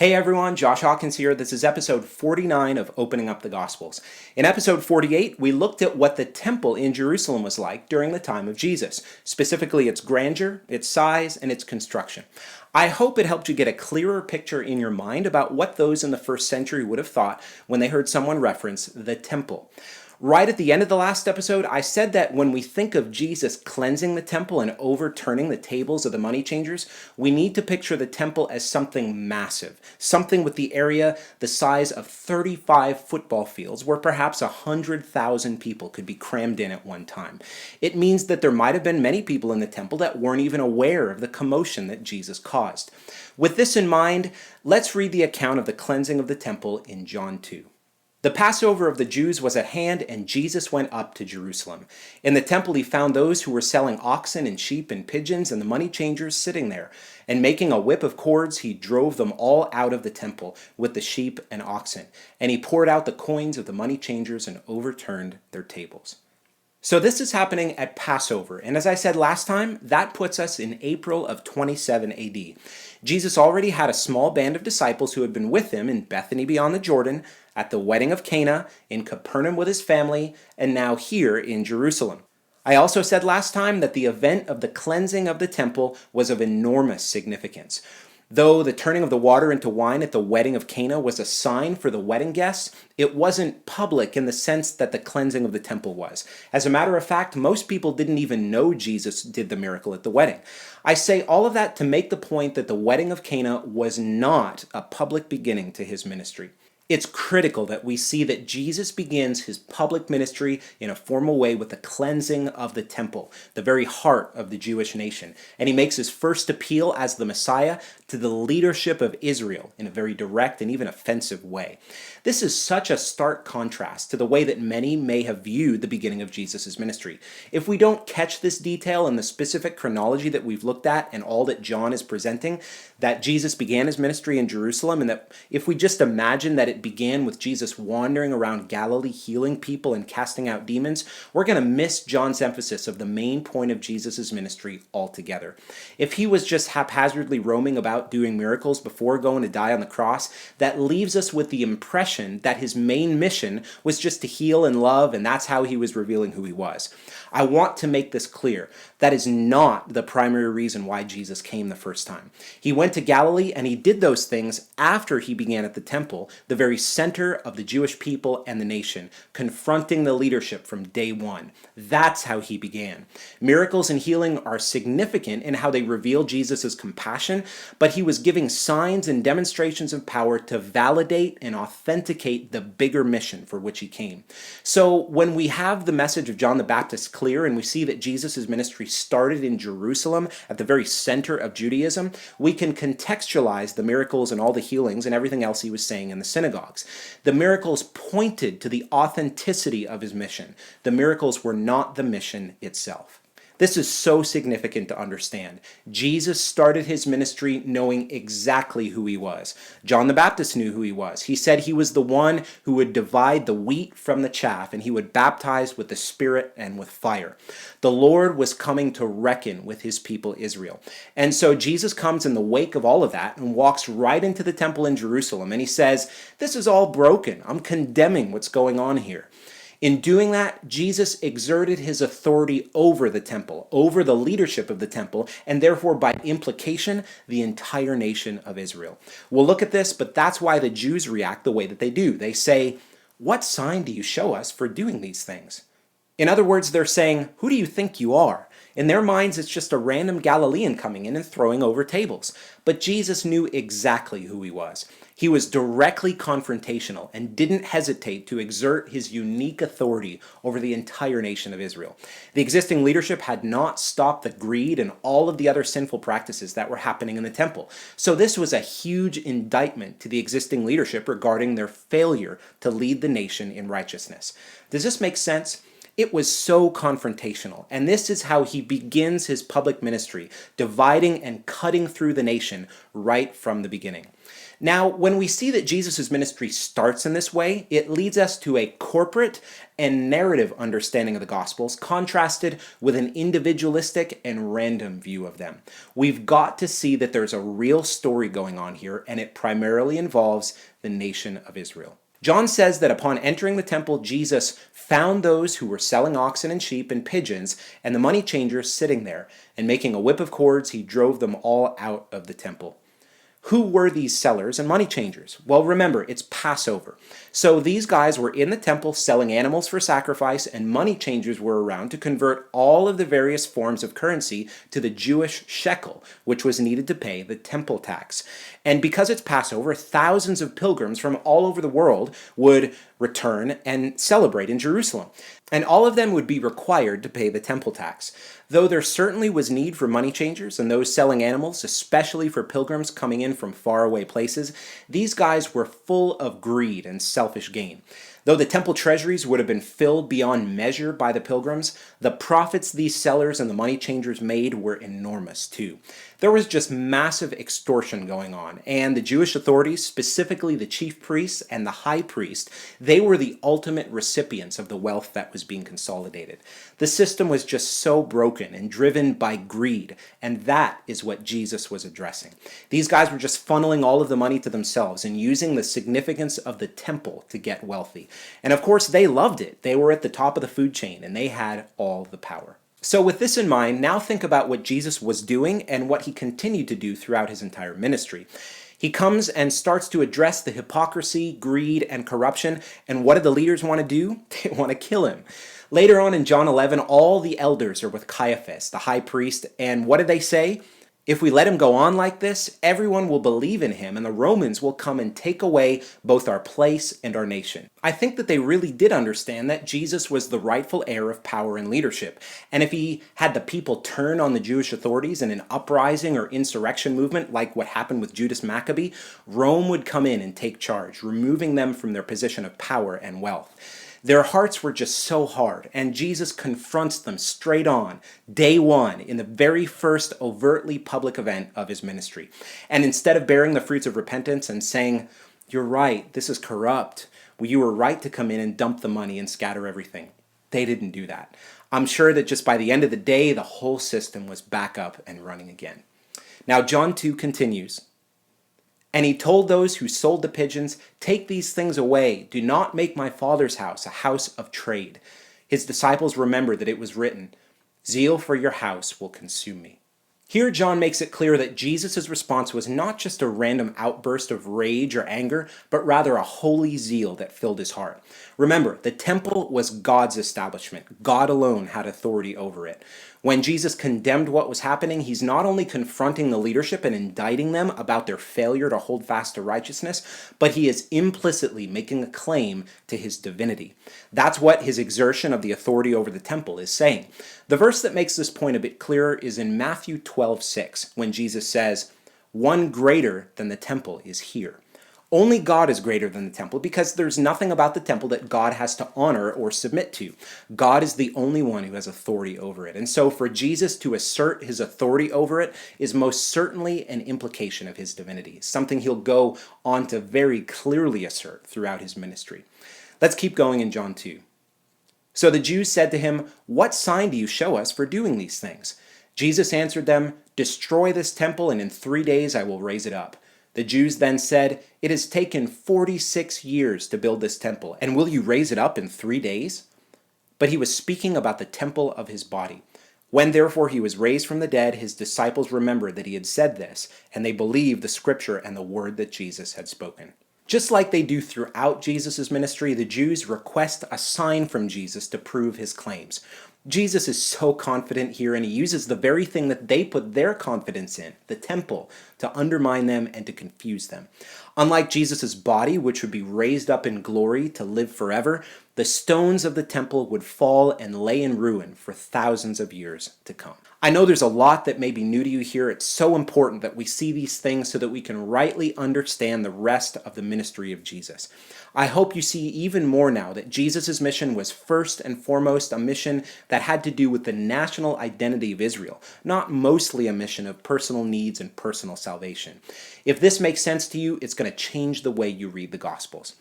Hey everyone, Josh Hawkins here. This is episode 49 of Opening Up the Gospels. In episode 48, we looked at what the temple in Jerusalem was like during the time of Jesus, specifically its grandeur, its size, and its construction. I hope it helped you get a clearer picture in your mind about what those in the first century would have thought when they heard someone reference the temple. Right at the end of the last episode, I said that when we think of Jesus cleansing the temple and overturning the tables of the money changers, we need to picture the temple as something massive, something with the area the size of 35 football fields, where perhaps 100,000 people could be crammed in at one time. It means that there might have been many people in the temple that weren't even aware of the commotion that Jesus caused. With this in mind, let's read the account of the cleansing of the temple in John 2. The Passover of the Jews was at hand, and Jesus went up to Jerusalem. In the temple he found those who were selling oxen and sheep and pigeons and the money changers sitting there. And making a whip of cords, he drove them all out of the temple with the sheep and oxen. And he poured out the coins of the money changers and overturned their tables. So this is happening at Passover, and as I said last time, that puts us in April of 27 AD. Jesus already had a small band of disciples who had been with him in Bethany beyond the Jordan, at the wedding of Cana, in Capernaum with his family, and now here in Jerusalem. I also said last time that the event of the cleansing of the temple was of enormous significance. Though the turning of the water into wine at the wedding of Cana was a sign for the wedding guests, it wasn't public in the sense that the cleansing of the temple was. As a matter of fact, most people didn't even know Jesus did the miracle at the wedding. I say all of that to make the point that the wedding of Cana was not a public beginning to his ministry. It's critical that we see that Jesus begins his public ministry in a formal way with the cleansing of the temple, the very heart of the Jewish nation. And he makes his first appeal as the Messiah to the leadership of Israel in a very direct and even offensive way. This is such a stark contrast to the way that many may have viewed the beginning of Jesus' ministry. If we don't catch this detail in the specific chronology that we've looked at and all that John is presenting, that Jesus began his ministry in Jerusalem, and that if we just imagine that it began with Jesus wandering around Galilee healing people and casting out demons, we're going to miss John's emphasis of the main point of Jesus' ministry altogether. If he was just haphazardly roaming about doing miracles before going to die on the cross, that leaves us with the impression that his main mission was just to heal and love, and that's how he was revealing who he was. I want to make this clear. That is not the primary reason why Jesus came the first time. He went to Galilee and he did those things after he began at the temple, the very center of the Jewish people and the nation, confronting the leadership from day one. That's how he began. Miracles and healing are significant in how they reveal Jesus' compassion, but he was giving signs and demonstrations of power to validate and authenticate the bigger mission for which he came. So when we have the message of John the Baptist clear and we see that Jesus' ministry started in Jerusalem at the very center of Judaism, we can contextualize the miracles and all the healings and everything else he was saying in the synagogues. The miracles pointed to the authenticity of his mission. The miracles were not the mission itself. This is so significant to understand. Jesus started his ministry knowing exactly who he was. John the Baptist knew who he was. He said he was the one who would divide the wheat from the chaff, and he would baptize with the Spirit and with fire. The Lord was coming to reckon with his people Israel. And so Jesus comes in the wake of all of that and walks right into the temple in Jerusalem, and he says, "This is all broken. I'm condemning what's going on here." In doing that, Jesus exerted his authority over the temple, over the leadership of the temple, and therefore by implication, the entire nation of Israel. We'll look at this, but that's why the Jews react the way that they do. They say, "What sign do you show us for doing these things?" In other words, they're saying, "Who do you think you are?" In their minds, it's just a random Galilean coming in and throwing over tables. But Jesus knew exactly who he was. He was directly confrontational and didn't hesitate to exert his unique authority over the entire nation of Israel. The existing leadership had not stopped the greed and all of the other sinful practices that were happening in the temple. So this was a huge indictment to the existing leadership regarding their failure to lead the nation in righteousness. Does this make sense? It was so confrontational, and this is how he begins his public ministry, dividing and cutting through the nation right from the beginning. Now, when we see that Jesus' ministry starts in this way, it leads us to a corporate and narrative understanding of the Gospels, contrasted with an individualistic and random view of them. We've got to see that there's a real story going on here, and it primarily involves the nation of Israel. John says that upon entering the temple, Jesus found those who were selling oxen and sheep and pigeons, and the money changers sitting there, and making a whip of cords, he drove them all out of the temple. Who were these sellers and money changers? Well, remember, it's Passover. So these guys were in the temple selling animals for sacrifice, and money changers were around to convert all of the various forms of currency to the Jewish shekel, which was needed to pay the temple tax. And because it's Passover, thousands of pilgrims from all over the world would return and celebrate in Jerusalem. And all of them would be required to pay the temple tax. Though there certainly was need for money changers and those selling animals, especially for pilgrims coming in from faraway places, these guys were full of greed and selfish gain. Though the temple treasuries would have been filled beyond measure by the pilgrims, the profits these sellers and the money changers made were enormous too. There was just massive extortion going on, and the Jewish authorities, specifically the chief priests and the high priest, they were the ultimate recipients of the wealth that was being consolidated. The system was just so broken and driven by greed, and that is what Jesus was addressing. These guys were just funneling all of the money to themselves and using the significance of the temple to get wealthy. And of course, they loved it. They were at the top of the food chain, and they had all the power. So with this in mind, now think about what Jesus was doing and what he continued to do throughout his entire ministry. He comes and starts to address the hypocrisy, greed, and corruption, and what do the leaders want to do? They want to kill him. Later on in John 11, all the elders are with Caiaphas, the high priest, and what do they say? If we let him go on like this, everyone will believe in him, and the Romans will come and take away both our place and our nation. I think that they really did understand that Jesus was the rightful heir of power and leadership, and if he had the people turn on the Jewish authorities in an uprising or insurrection movement like what happened with Judas Maccabee, Rome would come in and take charge, removing them from their position of power and wealth. Their hearts were just so hard, and Jesus confronts them straight on, day one, in the very first overtly public event of his ministry. And instead of bearing the fruits of repentance and saying, "You're right, this is corrupt. Well, you were right to come in and dump the money and scatter everything," they didn't do that. I'm sure that just by the end of the day, the whole system was back up and running again. Now, John 2 continues. And he told those who sold the pigeons, "Take these things away. Do not make my Father's house a house of trade." His disciples remembered that it was written, "Zeal for your house will consume me." Here, John makes it clear that Jesus' response was not just a random outburst of rage or anger, but rather a holy zeal that filled his heart. Remember, the temple was God's establishment. God alone had authority over it. When Jesus condemned what was happening, he's not only confronting the leadership and indicting them about their failure to hold fast to righteousness, but he is implicitly making a claim to his divinity. That's what his exertion of the authority over the temple is saying. The verse that makes this point a bit clearer is in Matthew 12:6, when Jesus says, "One greater than the temple is here." Only God is greater than the temple because there's nothing about the temple that God has to honor or submit to. God is the only one who has authority over it. And so for Jesus to assert his authority over it is most certainly an implication of his divinity, something he'll go on to very clearly assert throughout his ministry. Let's keep going in John 2. So the Jews said to him, "What sign do you show us for doing these things?" Jesus answered them, "Destroy this temple, and in 3 days I will raise it up." The Jews then said, "It has taken 46 years to build this temple, and will you raise it up in 3 days?" But he was speaking about the temple of his body. When therefore he was raised from the dead, his disciples remembered that he had said this, and they believed the scripture and the word that Jesus had spoken. Just like they do throughout Jesus' ministry, the Jews request a sign from Jesus to prove his claims. Jesus is so confident here, and he uses the very thing that they put their confidence in, the temple, to undermine them and to confuse them. Unlike Jesus' body, which would be raised up in glory to live forever, the stones of the temple would fall and lay in ruin for thousands of years to come. I know there's a lot that may be new to you here. It's so important that we see these things so that we can rightly understand the rest of the ministry of Jesus. I hope you see even more now that Jesus' mission was first and foremost a mission that had to do with the national identity of Israel, not mostly a mission of personal needs and personal salvation. If this makes sense to you, it's going to change the way you read the Gospels.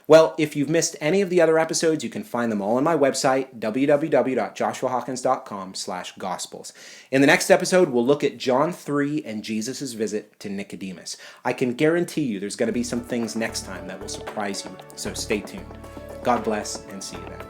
Well, if you've missed any of the other episodes, you can find them all on my website, www.joshuahawkins.com/gospels. In the next episode, we'll look at John 3 and Jesus' visit to Nicodemus. I can guarantee you there's going to be some things next time that will surprise you, so stay tuned. God bless, and see you then.